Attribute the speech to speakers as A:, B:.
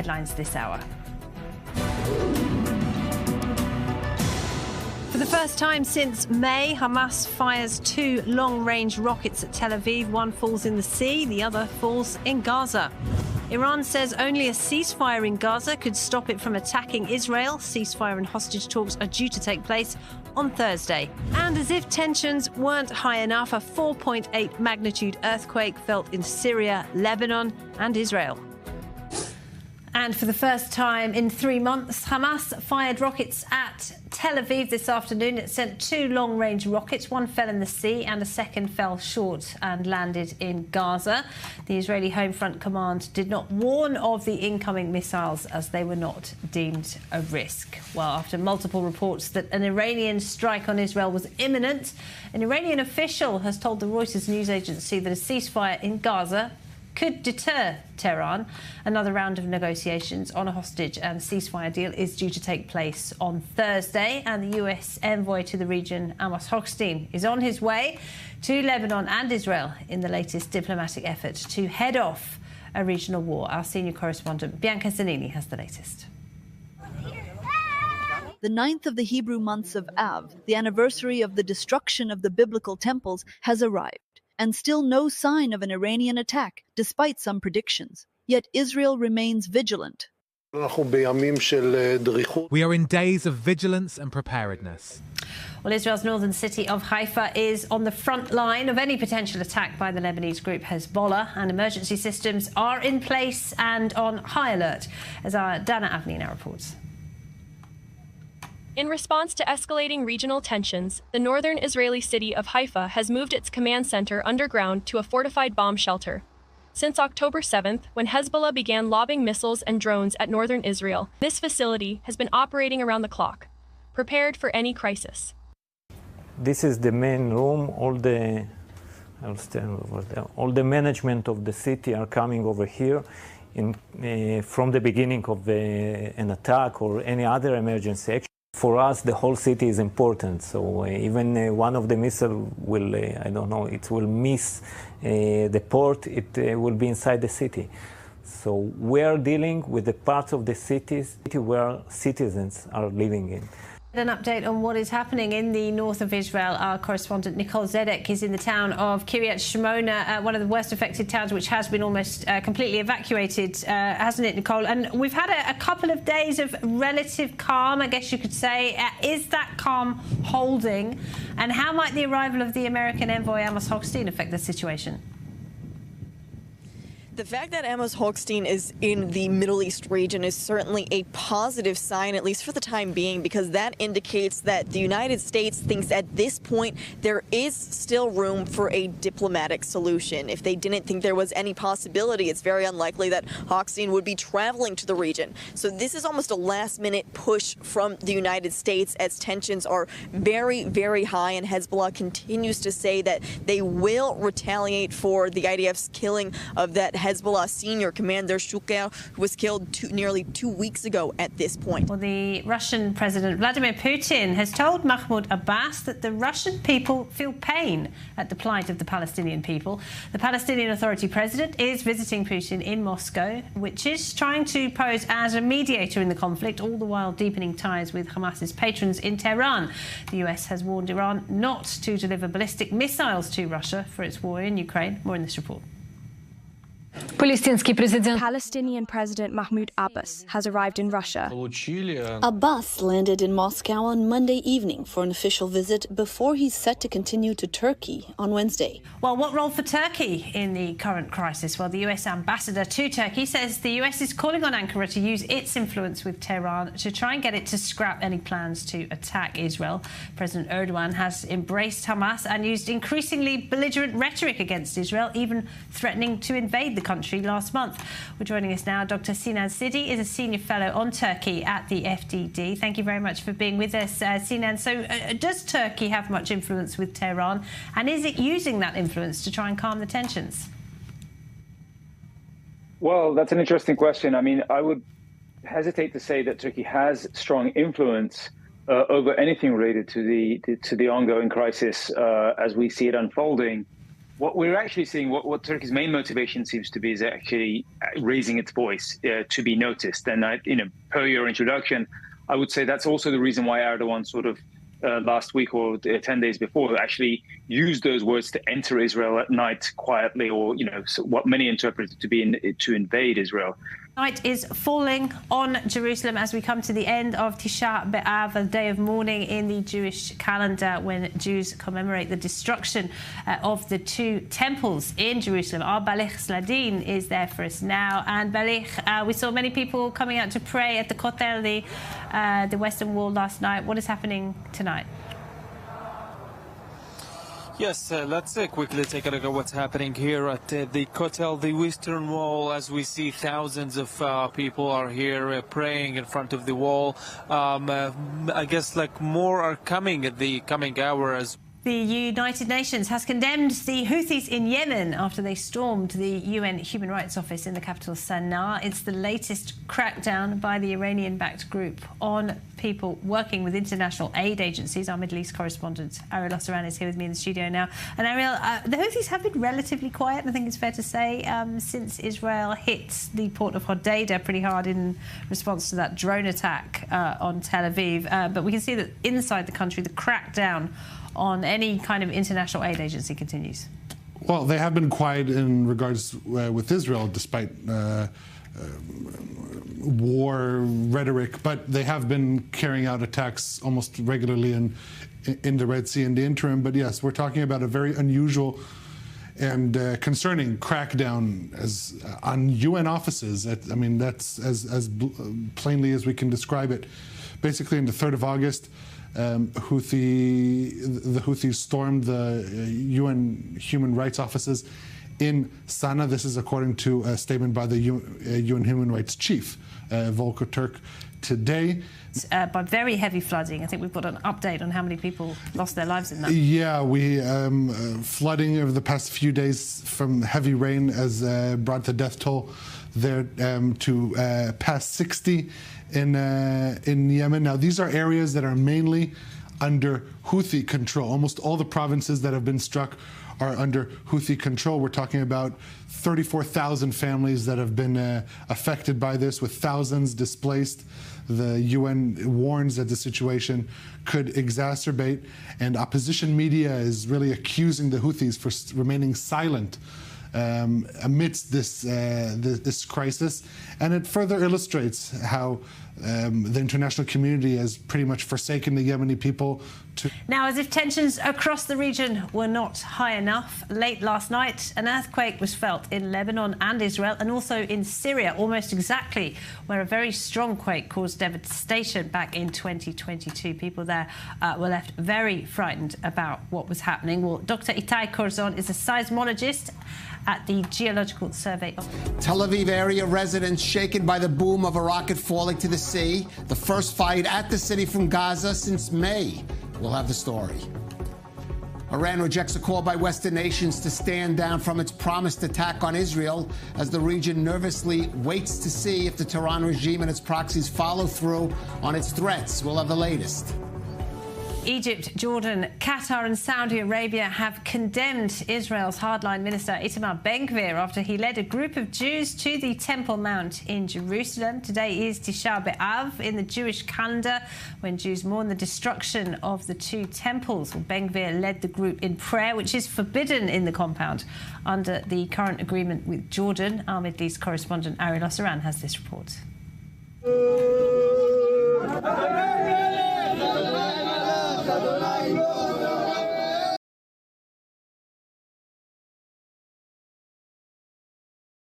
A: headlines this hour. For the first time since May, Hamas fires 2 long-range rockets at Tel Aviv. One falls in the sea, the other falls in Gaza. Iran says only a ceasefire in Gaza could stop it from attacking Israel. Ceasefire and hostage talks are due to take place on Thursday. And as if tensions weren't high enough, a 4.8 magnitude earthquake felt in Syria, Lebanon and Israel. And for the first time in 3 months, Hamas fired rockets at Tel Aviv this afternoon. It sent 2 long-range rockets. One fell in the sea and a second fell short and landed in Gaza. The Israeli Home Front Command did not warn of the incoming missiles as they were not deemed a risk. Well, after multiple reports that an Iranian strike on Israel was imminent, an Iranian official has told the Reuters news agency that a ceasefire in Gaza could deter Tehran. Another round of negotiations on a hostage and ceasefire deal is due to take place on Thursday, and the US envoy to the region, Amos Hochstein, is on his way to Lebanon and Israel in the latest diplomatic effort to head off a regional war. Our senior correspondent Bianca Zanini has the latest.
B: The 9th of the Hebrew months of Av, the anniversary of the destruction of the biblical temples, has arrived. And still no sign of an Iranian attack, despite some predictions. Yet Israel remains vigilant.
C: We are in days of vigilance and preparedness.
A: Well, Israel's northern city of Haifa is on the front line of any potential attack by the Lebanese group Hezbollah, and emergency systems are in place and on high alert, as our Dana Avni now reports.
D: In response to escalating regional tensions, the northern Israeli city of Haifa has moved its command center underground to a fortified bomb shelter. Since October 7th, when Hezbollah began lobbing missiles and drones at northern Israel, this facility has been operating around the clock, prepared for any crisis.
E: This is the main room. All the management of the city are coming over here. From the beginning of an attack or any other emergency action. For us, the whole city is important. So even one of the missiles will, it will miss the port. It will be inside the city. So we are dealing with the parts of the cities where citizens are living in.
A: An update on what is happening in the north of Israel. Our correspondent Nicole Zedek is in the town of Kiryat Shmona, one of the worst affected towns, which has been almost completely evacuated, hasn't it, Nicole? And we've had a couple of days of relative calm, I guess you could say. Is that calm holding? And how might the arrival of the American envoy Amos Hochstein affect the situation?
F: The fact that Amos Hochstein is in the Middle East region is certainly a positive sign, at least for the time being, because that indicates that the United States thinks at this point there is still room for a diplomatic solution. If they didn't think there was any possibility, it's very unlikely that Hochstein would be traveling to the region. So this is almost a last-minute push from the United States as tensions are very, very high, and Hezbollah continues to say that they will retaliate for the IDF's killing of that Hezbollah senior commander Shuker, who was killed nearly 2 weeks ago at this point.
A: Well, the Russian President Vladimir Putin has told Mahmoud Abbas that the Russian people feel pain at the plight of the Palestinian people. The Palestinian Authority president is visiting Putin in Moscow, which is trying to pose as a mediator in the conflict, all the while deepening ties with Hamas's patrons in Tehran. The US has warned Iran not to deliver ballistic missiles to Russia for its war in Ukraine. More in this report.
G: Palestinian President Mahmoud Abbas has arrived in Russia.
H: Abbas landed in Moscow on Monday evening for an official visit before he's set to continue to Turkey on Wednesday.
A: Well, what role for Turkey in the current crisis? Well, the US ambassador to Turkey says the US is calling on Ankara to use its influence with Tehran to try and get it to scrap any plans to attack Israel. President Erdogan has embraced Hamas and used increasingly belligerent rhetoric against Israel, even threatening to invade the country last month. We're joining us now. Dr. Sinan Sidi is a senior fellow on Turkey at the FDD. Thank you very much for being with us, Sinan. So does Turkey have much influence with Tehran, and is it using that influence to try and calm the tensions?
I: Well, that's an interesting question. I mean, I would hesitate to say that Turkey has strong influence over anything related to the ongoing crisis as we see it unfolding. what we're actually seeing, what Turkey's main motivation seems to be, is actually raising its voice to be noticed. And per your introduction, I would say that's also the reason why Erdogan sort of last week or 10 days before actually used those words to enter Israel at night quietly, or what many interpreted to be to invade Israel.
A: Night is falling on Jerusalem as we come to the end of Tisha B'Av, a day of mourning in the Jewish calendar when Jews commemorate the destruction of the two temples in Jerusalem. Our Balich Sladin is there for us now. And Balich, we saw many people coming out to pray at the Kotel, the Western Wall, last night. What is happening tonight?
J: Yes, let's quickly take a look at what's happening here at the Kotel, the Western Wall, as we see thousands of people are here praying in front of the wall. I guess more are coming at the coming hour as
A: the United Nations has condemned the Houthis in Yemen after they stormed the UN Human Rights Office in the capital Sana'a. It's the latest crackdown by the Iranian-backed group on people working with international aid agencies. Our Middle East correspondent Ariel Osseran is here with me in the studio now. And Ariel, the Houthis have been relatively quiet, I think it's fair to say, since Israel hit the port of Hodeidah pretty hard in response to that drone attack on Tel Aviv. But we can see that inside the country, the crackdown on any kind of international aid agency continues.
K: Well, they have been quiet in regards with Israel, despite war rhetoric, but they have been carrying out attacks almost regularly in the Red Sea in the interim. But yes, we're talking about a very unusual and concerning crackdown on UN offices. I mean, that's as plainly as we can describe it. Basically, on the 3rd of August, the Houthis stormed the UN Human Rights offices in Sana'a. This is according to a statement by the UN Human Rights Chief, Volker Turk, today.
A: By very heavy flooding. I think we've got an update on how many people lost their lives in that.
K: Yeah, flooding over the past few days from heavy rain has brought the death toll there to past 60 in Yemen. Now, these are areas that are mainly under Houthi control. Almost all the provinces that have been struck are under Houthi control. We're talking about 34,000 families that have been affected by this, with thousands displaced. The UN warns that the situation could exacerbate, and opposition media is really accusing the Houthis for remaining silent amidst this crisis. And it further illustrates how the international community has pretty much forsaken the Yemeni people.
A: Now, as if tensions across the region were not high enough, late last night an earthquake was felt in Lebanon and Israel, and also in Syria, almost exactly where a very strong quake caused devastation back in 2022. People there were left very frightened about what was happening. Well, Dr. Itai Korzon is a seismologist at the Geological Survey.
L: Tel Aviv area residents shaken by the boom of a rocket falling to the sea. The first fight at the city from Gaza since May. We'll have the story. Iran rejects a call by Western nations to stand down from its promised attack on Israel as the region nervously waits to see if the Tehran regime and its proxies follow through on its threats. We'll have the latest.
A: Egypt, Jordan, Qatar and Saudi Arabia have condemned Israel's hardline minister Itamar Ben-Gvir after he led a group of Jews to the Temple Mount in Jerusalem. Today is Tisha B'Av in the Jewish calendar, when Jews mourn the destruction of the two temples. Well, Ben-Gvir led the group in prayer, which is forbidden in the compound under the current agreement with Jordan. Our Middle East correspondent Ariel Osseran has this report.